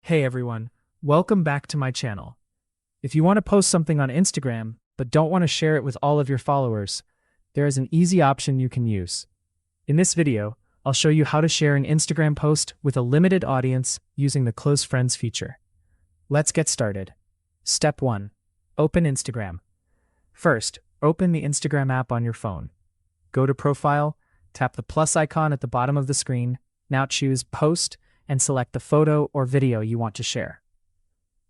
Hey everyone, welcome back to my channel. If you want to post something on Instagram, but don't want to share it with all of your followers, there is an easy option you can use. In this video, I'll show you how to share an Instagram post with a limited audience using the Close Friends feature. Let's get started. Step 1. Open Instagram. First, open the Instagram app on your phone. Go to Profile, tap the plus icon at the bottom of the screen, now choose Post, and select the photo or video you want to share.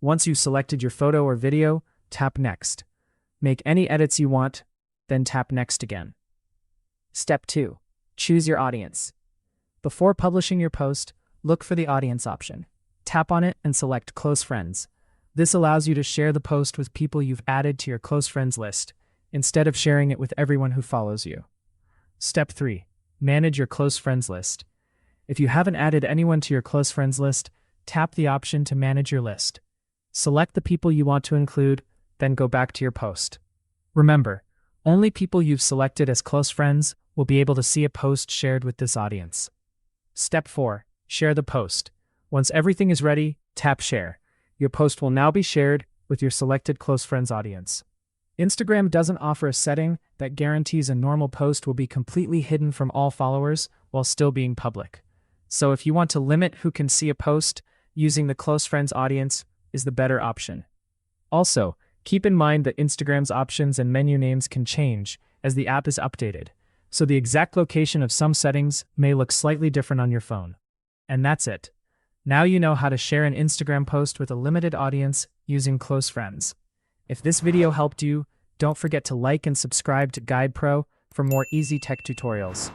Once you've selected your photo or video, tap Next. Make any edits you want, then tap Next again. Step 2. Choose your audience. Before publishing your post, look for the audience option. Tap on it and select Close Friends. This allows you to share the post with people you've added to your close friends list, instead of sharing it with everyone who follows you. Step 3. Manage your close friends list. If you haven't added anyone to your close friends list, tap the option to manage your list. Select the people you want to include, then go back to your post. Remember, only people you've selected as close friends will be able to see a post shared with this audience. Step 4. Share the post. Once everything is ready, tap Share. Your post will now be shared with your selected close friends audience. Instagram doesn't offer a setting that guarantees a normal post will be completely hidden from all followers while still being public. So if you want to limit who can see a post, using the close friends audience is the better option. Also, keep in mind that Instagram's options and menu names can change as the app is updated, so the exact location of some settings may look slightly different on your phone. And that's it. Now you know how to share an Instagram post with a limited audience using close friends. If this video helped you, don't forget to like and subscribe to Guide Pro for more easy tech tutorials.